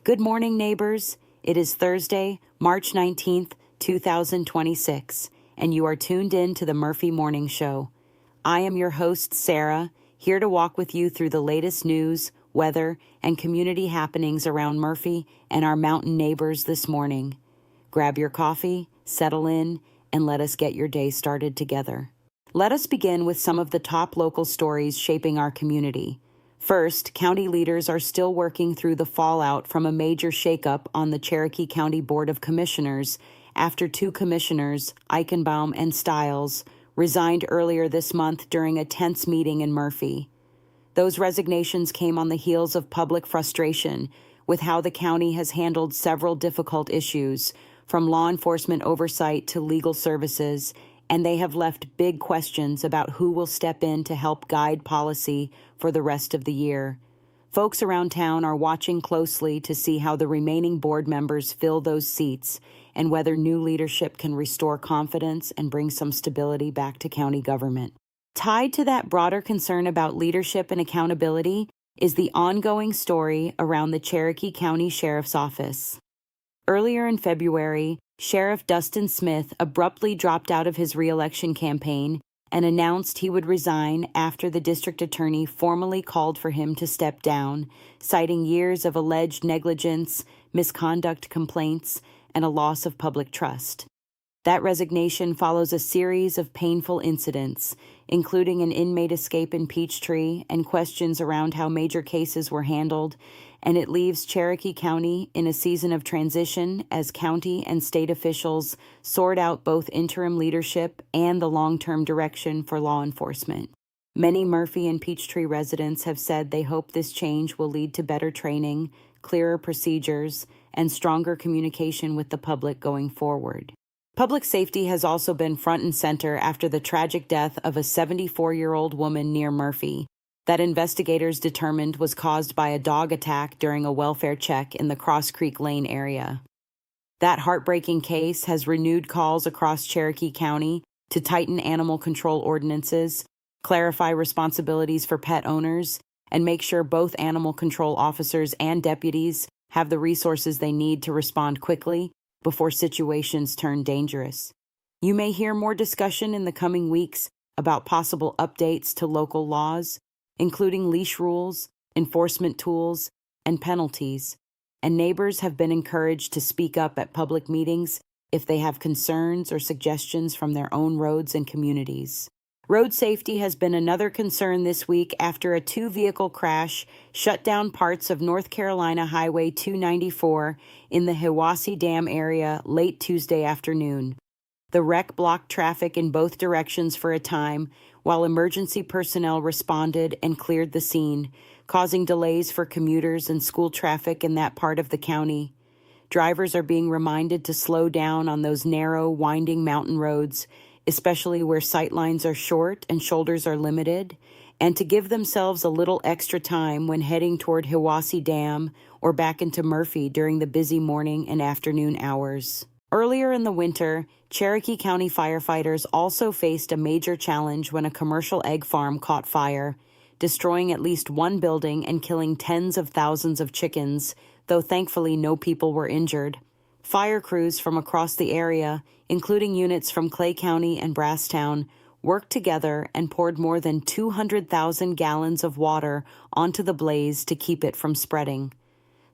Good morning, neighbors. It is Thursday, March 19th, 2026, and you are tuned in to the Murphy Morning Show. I am your host, Sara, here to walk with you through the latest news, weather, and community happenings around Murphy and our mountain neighbors this morning. Grab your coffee, settle in, and let us get your day started together. Let us begin with some of the top local stories shaping our community. First, county leaders are still working through the fallout from a major shakeup on the Cherokee County Board of Commissioners after two commissioners, Eichenbaum and Stiles, resigned earlier this month during a tense meeting in Murphy. Those resignations came on the heels of public frustration with how the county has handled several difficult issues, from law enforcement oversight to legal services, and they have left big questions about who will step in to help guide policy for the rest of the year. Folks around town are watching closely to see how the remaining board members fill those seats and whether new leadership can restore confidence and bring some stability back to county government. Tied to that broader concern about leadership and accountability is the ongoing story around the Cherokee County Sheriff's Office. Earlier in February, Sheriff Dustin Smith abruptly dropped out of his re-election campaign and announced he would resign after the district attorney formally called for him to step down, citing years of alleged negligence, misconduct complaints, and a loss of public trust. That resignation follows a series of painful incidents, including an inmate escape in Peachtree and questions around how major cases were handled, and it leaves Cherokee County in a season of transition as county and state officials sort out both interim leadership and the long-term direction for law enforcement. Many Murphy and Peachtree residents have said they hope this change will lead to better training, clearer procedures, and stronger communication with the public going forward. Public safety has also been front and center after the tragic death of a 74-year-old woman near Murphy that investigators determined was caused by a dog attack during a welfare check in the Cross Creek Lane area. That heartbreaking case has renewed calls across Cherokee County to tighten animal control ordinances, clarify responsibilities for pet owners, and make sure both animal control officers and deputies have the resources they need to respond quickly before situations turn dangerous. You may hear more discussion in the coming weeks about possible updates to local laws, including leash rules, enforcement tools, and penalties, and neighbors have been encouraged to speak up at public meetings if they have concerns or suggestions from their own roads and communities. Road safety has been another concern this week after a two-vehicle crash shut down parts of North Carolina Highway 294 in the Hiwassee Dam area late Tuesday afternoon. The wreck blocked traffic in both directions for a time while emergency personnel responded and cleared the scene, causing delays for commuters and school traffic in that part of the county. Drivers are being reminded to slow down on those narrow, winding mountain roads, especially where sightlines are short and shoulders are limited, and to give themselves a little extra time when heading toward Hiwassee Dam or back into Murphy during the busy morning and afternoon hours. Earlier in the winter, Cherokee County firefighters also faced a major challenge when a commercial egg farm caught fire, destroying at least one building and killing tens of thousands of chickens, though thankfully no people were injured. Fire crews from across the area, including units from Clay County and Brasstown, worked together and poured more than 200,000 gallons of water onto the blaze to keep it from spreading.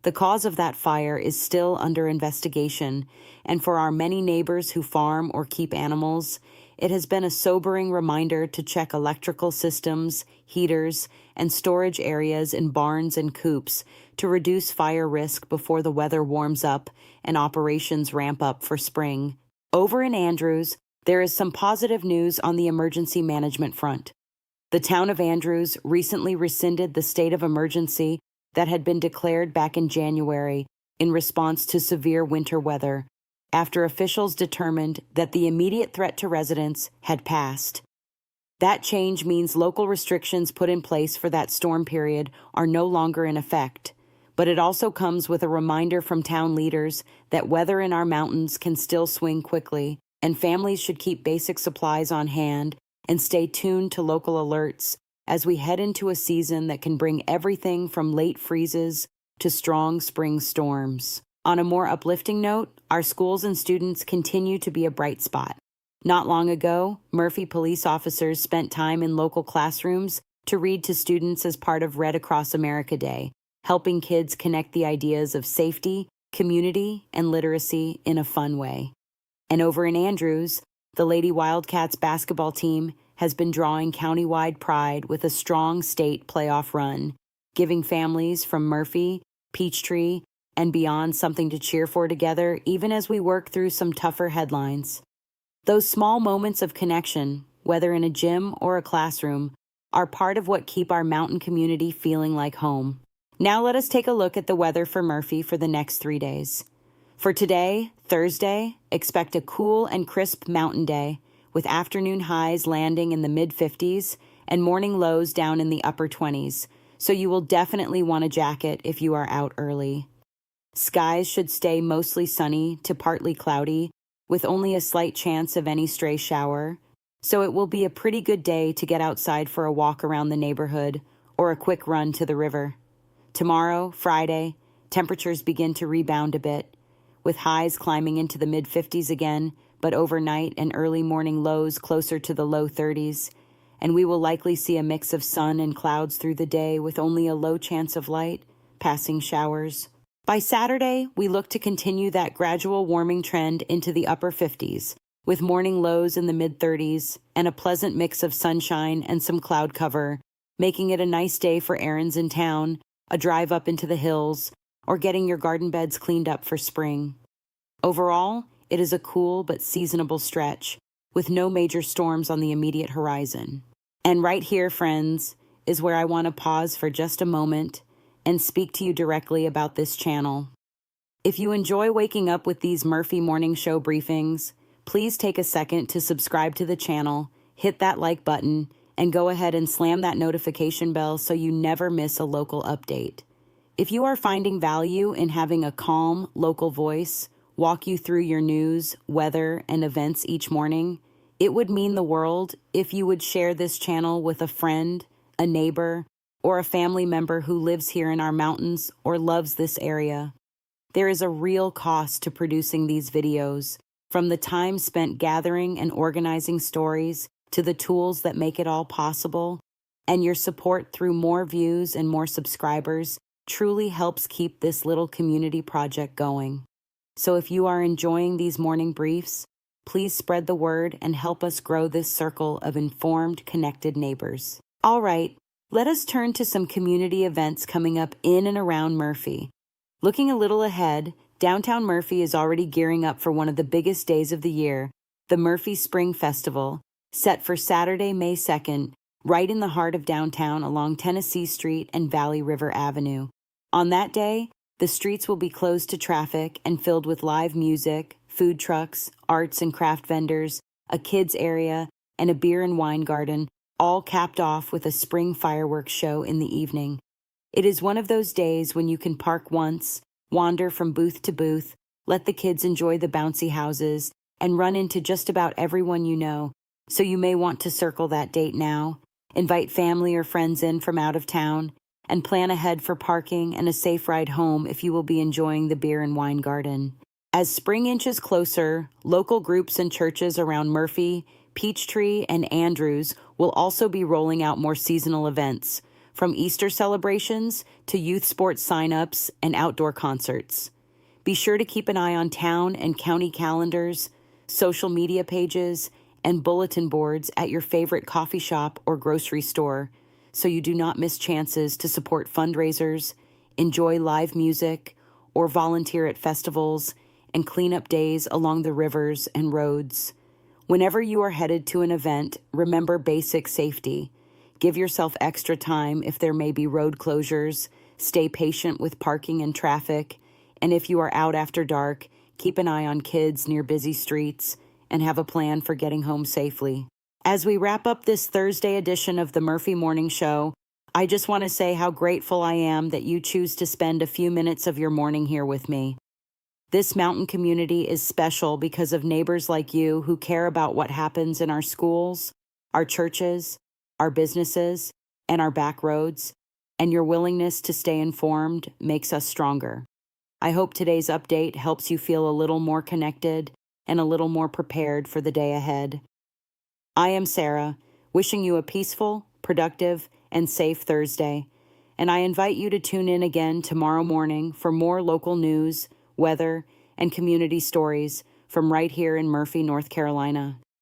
The cause of that fire is still under investigation, and for our many neighbors who farm or keep animals, it has been a sobering reminder to check electrical systems, heaters, and storage areas in barns and coops to reduce fire risk before the weather warms up and operations ramp up for spring. Over in Andrews, there is some positive news on the emergency management front. The town of Andrews recently rescinded the state of emergency that had been declared back in January in response to severe winter weather, after officials determined that the immediate threat to residents had passed. That change means local restrictions put in place for that storm period are no longer in effect, but it also comes with a reminder from town leaders that weather in our mountains can still swing quickly, and families should keep basic supplies on hand and stay tuned to local alerts as we head into a season that can bring everything from late freezes to strong spring storms. On a more uplifting note, our schools and students continue to be a bright spot. Not long ago, Murphy police officers spent time in local classrooms to read to students as part of Red Across America Day, helping kids connect the ideas of safety, community, and literacy in a fun way. And over in Andrews, the Lady Wildcats basketball team has been drawing countywide pride with a strong state playoff run, giving families from Murphy, Peachtree, and beyond something to cheer for together, even as we work through some tougher headlines. Those small moments of connection, whether in a gym or a classroom, are part of what keep our mountain community feeling like home. Now let us take a look at the weather for Murphy for the next 3 days. For today, Thursday, expect a cool and crisp mountain day, with afternoon highs landing in the mid-50s and morning lows down in the upper 20s, so you will definitely want a jacket if you are out early. Skies should stay mostly sunny to partly cloudy, with only a slight chance of any stray shower, so it will be a pretty good day to get outside for a walk around the neighborhood or a quick run to the river. Tomorrow, Friday, temperatures begin to rebound a bit, with highs climbing into the mid-50s again, but overnight and early morning lows closer to the low 30s, and we will likely see a mix of sun and clouds through the day with only a low chance of light, passing showers. By Saturday, we look to continue that gradual warming trend into the upper 50s, with morning lows in the mid-30s and a pleasant mix of sunshine and some cloud cover, making it a nice day for errands in town, a drive up into the hills, or getting your garden beds cleaned up for spring. Overall, it is a cool but seasonable stretch, with no major storms on the immediate horizon. And right here, friends, is where I want to pause for just a moment and speak to you directly about this channel. If you enjoy waking up with these Murphy Morning Show briefings, please take a second to subscribe to the channel, hit that like button, and go ahead and slam that notification bell so you never miss a local update. If you are finding value in having a calm, local voice walk you through your news, weather, and events each morning, it would mean the world if you would share this channel with a friend, a neighbor, or a family member who lives here in our mountains or loves this area. There is a real cost to producing these videos, from the time spent gathering and organizing stories to the tools that make it all possible, and your support through more views and more subscribers truly helps keep this little community project going. So if you are enjoying these morning briefs, please spread the word and help us grow this circle of informed, connected neighbors. All right, let us turn to some community events coming up in and around Murphy. Looking a little ahead, downtown Murphy is already gearing up for one of the biggest days of the year, the Murphy Spring Festival, set for Saturday, May 2nd, right in the heart of downtown along Tennessee Street and Valley River Avenue. On that day, the streets will be closed to traffic and filled with live music, food trucks, arts and craft vendors, a kids area, and a beer and wine garden, all capped off with a spring fireworks show in the evening. It is one of those days when you can park once, wander from booth to booth, let the kids enjoy the bouncy houses, and run into just about everyone you know, so you may want to circle that date now, invite family or friends in from out of town, and plan ahead for parking and a safe ride home if you will be enjoying the beer and wine garden. As spring inches closer, local groups and churches around Murphy, Peachtree, and Andrews will also be rolling out more seasonal events, from Easter celebrations to youth sports sign-ups and outdoor concerts. Be sure to keep an eye on town and county calendars, social media pages, and bulletin boards at your favorite coffee shop or grocery store, so you do not miss chances to support fundraisers, enjoy live music, or volunteer at festivals and cleanup days along the rivers and roads. Whenever you are headed to an event, remember basic safety. Give yourself extra time if there may be road closures, stay patient with parking and traffic, and if you are out after dark, keep an eye on kids near busy streets and have a plan for getting home safely. As we wrap up this Thursday edition of the Murphy Morning Show, I just want to say how grateful I am that you choose to spend a few minutes of your morning here with me. This mountain community is special because of neighbors like you who care about what happens in our schools, our churches, our businesses, and our back roads, and your willingness to stay informed makes us stronger. I hope today's update helps you feel a little more connected and a little more prepared for the day ahead. I am Sara, wishing you a peaceful, productive, and safe Thursday, and I invite you to tune in again tomorrow morning for more local news, weather, and community stories from right here in Murphy, North Carolina.